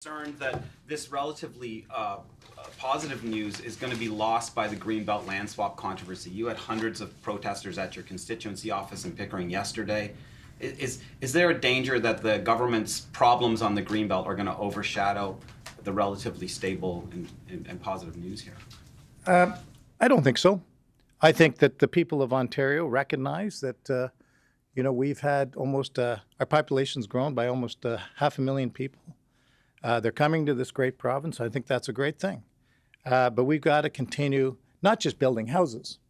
Concerned that this relatively positive news is going to be lost by the Greenbelt land swap controversy. You had hundreds of protesters at your constituency office in Pickering yesterday. Is there a danger that the government's problems on the Greenbelt are going to overshadow the relatively stable and positive news here? I don't think so. I think that the people of Ontario recognize that, we've had almost, our population's grown by almost 500,000 people. They're coming to this great province. I think that's a great thing. But we've got to continue not just building houses,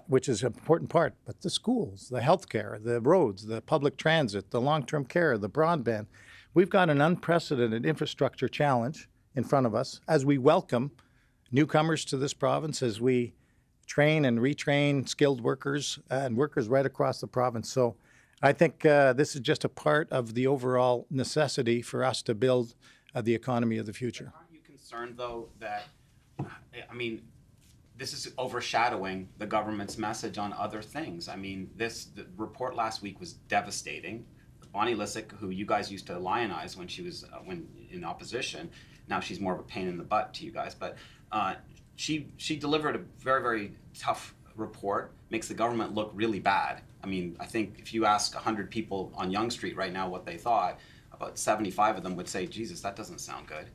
which is an important part, but the schools, the healthcare, the roads, the public transit, the long-term care, the broadband. We've got an unprecedented infrastructure challenge in front of us as we welcome newcomers to this province, as we train and retrain skilled workers and workers right across the province. So I think this is just a part of the overall necessity for us to build the economy of the future. Aren't you concerned, though, that, this is overshadowing the government's message on other things? The report last week was devastating. Bonnie Lysyk, who you guys used to lionize when she was when in opposition, now she's more of a pain in the butt to you guys, but she delivered a very, very tough report, makes the government look really bad. I think if you ask 100 people on Yonge Street right now what they thought, about 75 of them would say, Jesus, that doesn't sound good.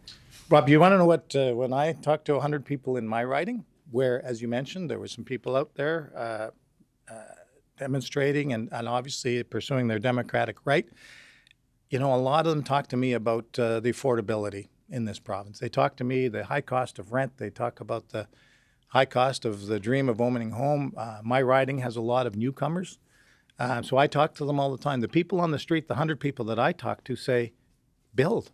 Rob, you want to know what, when I talked to 100 people in my riding, where, as you mentioned, there were some people out there demonstrating and obviously pursuing their democratic right, a lot of them talked to me about the affordability in this province. They talk to me the high cost of rent. They talk about the high cost of the dream of owning a home. My riding has a lot of newcomers. So I talk to them all the time. The people on the street, the 100 people that I talk to say, build.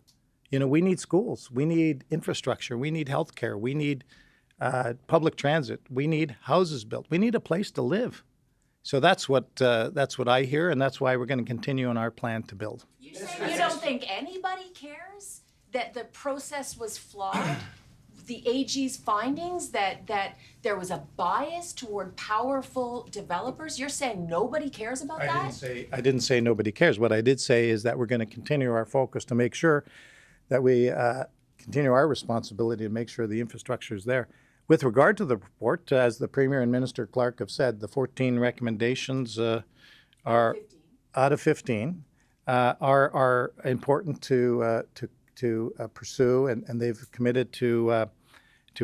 We need schools. We need infrastructure. We need healthcare. We need public transit. We need houses built. We need a place to live. So that's what I hear, and that's why we're going to continue on our plan to build. You say you don't think anybody cares that the process was flawed? The AG's findings that there was a bias toward powerful developers? You're saying nobody cares about that? I didn't say nobody cares. What I did say is that we're going to continue our focus to make sure that we continue our responsibility to make sure the infrastructure is there. With regard to the report, as the Premier and Minister Clark have said, the 14 recommendations are 15. Out of 15 are important to pursue, and they've committed to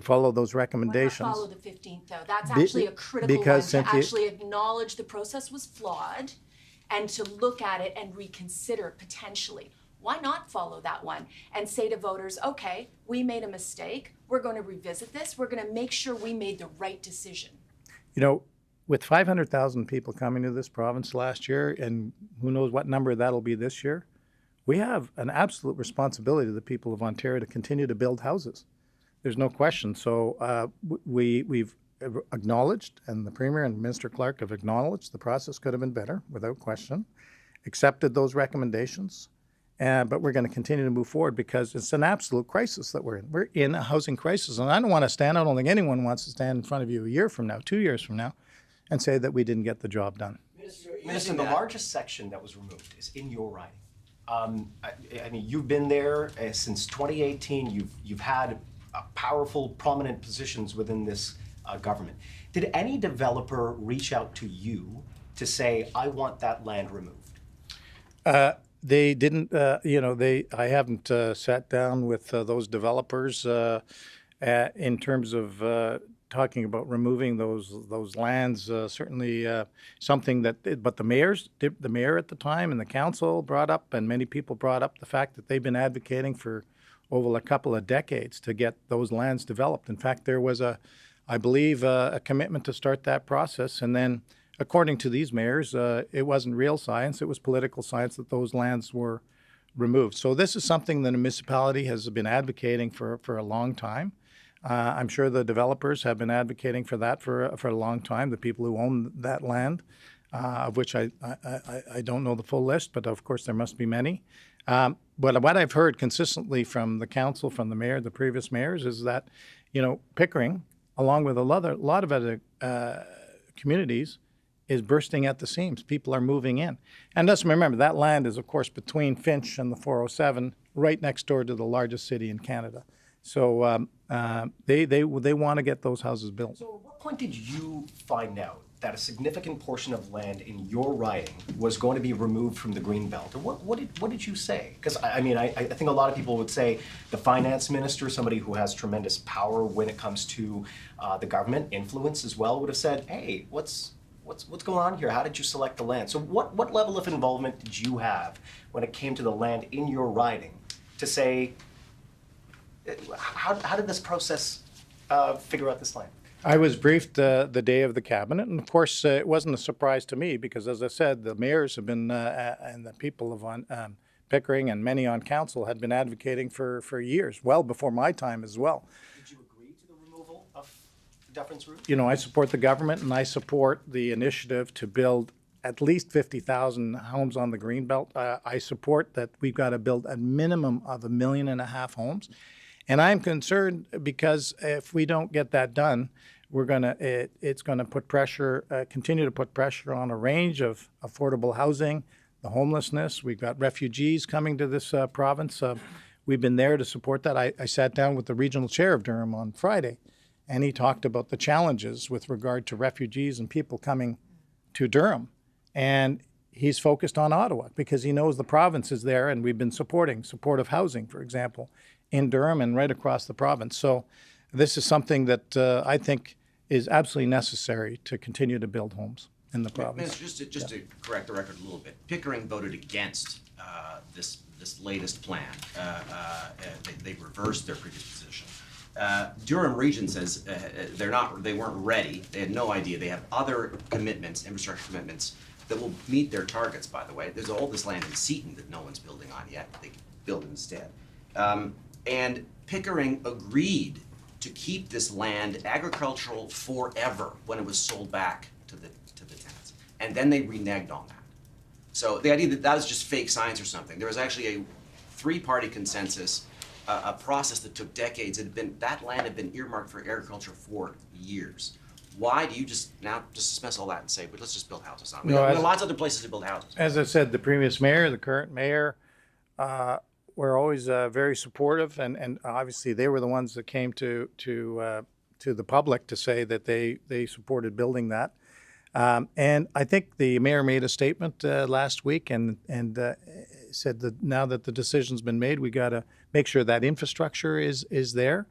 follow those recommendations. Why not follow the 15th, though? That's actually a critical one, to actually acknowledge the process was flawed and to look at it and reconsider potentially. Why not follow that one and say to voters, okay, we made a mistake. We're going to revisit this. We're going to make sure we made the right decision. With 500,000 people coming to this province last year, and who knows what number that'll be this year, we have an absolute responsibility to the people of Ontario to continue to build houses. There's no question. So we've acknowledged, and the Premier and Minister Clark have acknowledged the process could have been better, without question, accepted those recommendations. But we're going to continue to move forward because it's an absolute crisis that we're in. We're in a housing crisis. And I don't want to stand, I don't think anyone wants to stand in front of you a year from now, 2 years from now, and say that we didn't get the job done. Minister, the largest section that was removed is in your riding. You've been there since 2018. You've had powerful, prominent positions within this government. Did any developer reach out to you to say, I want that land removed? They didn't, I haven't sat down with those developers in terms of talking about removing those lands. Certainly something but the mayor at the time and the council brought up, and many people brought up the fact that they've been advocating for over a couple of decades to get those lands developed. In fact, there was I believe, a commitment to start that process, and then according to these mayors, it wasn't real science, it was political science that those lands were removed. So this is something the municipality has been advocating for a long time. I'm sure the developers have been advocating for that for a long time, the people who own that land, of which I don't know the full list, but of course there must be many. But what I've heard consistently from the council, from the mayor, the previous mayors, is that, Pickering, along with a lot of other communities, is bursting at the seams. People are moving in. And let's remember, that land is, of course, between Finch and the 407 right next door to the largest city in Canada. So they want to get those houses built. So at what point did you find out that a significant portion of land in your riding was going to be removed from the Greenbelt? Or what did you say? Because I mean, I think a lot of people would say the finance minister, somebody who has tremendous power when it comes to the government, influence as well, would have said, hey, what's going on here? How did you select the land? So what level of involvement did you have when it came to the land in your riding to say, how did this process figure out this land? I was briefed the day of the cabinet, and of course, it wasn't a surprise to me because, as I said, the mayors have been and the people of Pickering and many on council had been advocating for years, well before my time as well. Did you agree to the removal of the deference route? You know, I support the government and I support the initiative to build at least 50,000 homes on the Greenbelt. I support that we've got to build a minimum of 1.5 million homes. And I'm concerned because if we don't get that done, it's going to put pressure, continue to put pressure on a range of affordable housing, the homelessness. We've got refugees coming to this province. We've been there to support that. I sat down with the regional chair of Durham on Friday, and he talked about the challenges with regard to refugees and people coming to Durham. And he's focused on Ottawa because he knows the province is there, and we've been supportive housing, for example, in Durham and right across the province. So this is something that I think is absolutely necessary to continue to build homes in the province. Just to correct the record a little bit, Pickering voted against this latest plan. They reversed their previous position. Durham Region says they weren't ready. They had no idea. They have other commitments, infrastructure commitments, that will meet their targets, by the way. There's all this land in Seaton that no one's building on yet. They could build instead. And Pickering agreed to keep this land agricultural forever when it was sold back to the tenants. And then they reneged on that. So the idea that was just fake science or something. There was actually a three-party consensus, a process that took decades. That land had been earmarked for agriculture for years. Why do you just dismiss all that and say, well, let's just build houses on it? There are lots of other places to build houses. As I said, the previous mayor, the current mayor, were always very supportive, and obviously they were the ones that came to the public to say that they supported building that. And I think the mayor made a statement last week and said that now that the decision's been made, we got to make sure that infrastructure is there.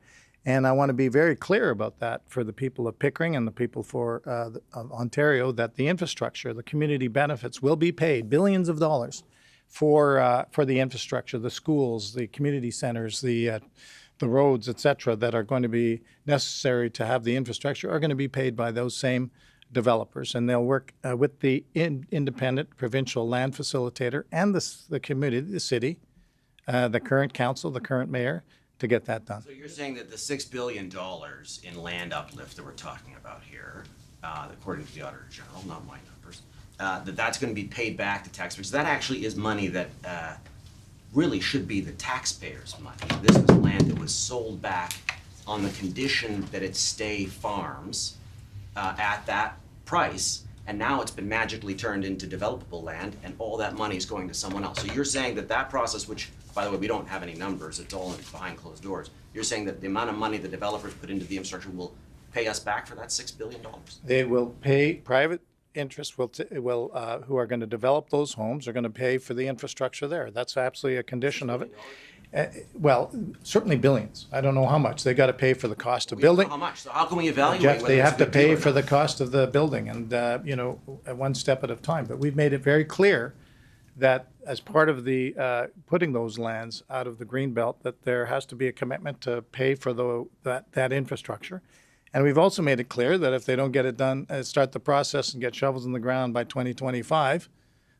And I want to be very clear about that for the people of Pickering and the people of Ontario, that the infrastructure, the community benefits will be paid billions of dollars for the infrastructure, the schools, the community centers, the roads, et cetera, that are going to be necessary to have the infrastructure are going to be paid by those same developers. And they'll work with the independent provincial land facilitator and the community, the city, the current council, the current mayor, to get that done. So you're saying that the $6 billion in land uplift that we're talking about here, according to the Auditor General, not my numbers, that's going to be paid back to taxpayers. That actually is money that really should be the taxpayers' money. This was land that was sold back on the condition that it stay farms at that price, and now it's been magically turned into developable land, and all that money is going to someone else. So you're saying that process, which, by the way, we don't have any numbers, it's all behind closed doors. You're saying that the amount of money the developers put into the infrastructure will pay us back for that $6 billion? They will pay, private interests who are going to develop those homes are going to pay for the infrastructure there. That's absolutely a condition of it. Well, certainly billions. I don't know how much. They got to pay for the cost of building. How much? So how can we evaluate Jeff, whether they it's have a to good deal pay or for not? the cost of the building, and one step at a time. But we've made it very clear that as part of the putting those lands out of the Greenbelt, that there has to be a commitment to pay for that infrastructure. And we've also made it clear that if they don't get it done, start the process and get shovels in the ground by 2025,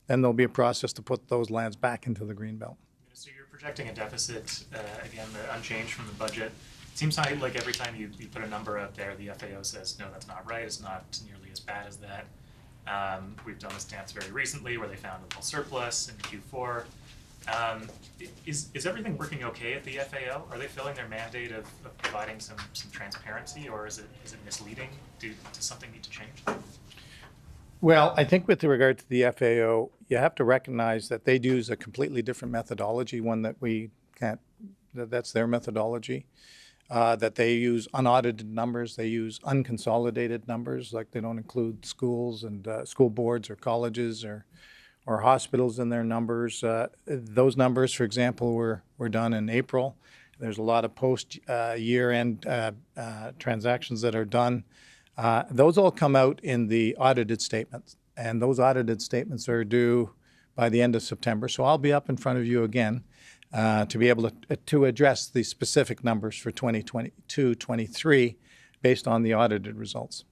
then there'll be a process to put those lands back into the Greenbelt. So you're projecting a deficit, again, unchanged from the budget. It seems like every time you put a number out there, the FAO says, no, that's not right, it's not nearly as bad as that. We've done this dance very recently where they found a little surplus in Q4. Is everything working okay at the FAO? Are they filling their mandate of providing some transparency, or is it misleading? Does something need to change? Well, I think with regard to the FAO, you have to recognize that they use a completely different methodology, one that we can't, that's their methodology. That they use unaudited numbers, they use unconsolidated numbers, like they don't include schools and school boards or colleges or hospitals in their numbers. Those numbers, for example, were done in April. There's a lot of post-year-end transactions that are done. Those all come out in the audited statements, and those audited statements are due by the end of September. So I'll be up in front of you again to be able to address the specific numbers for 2022-23 based on the audited results.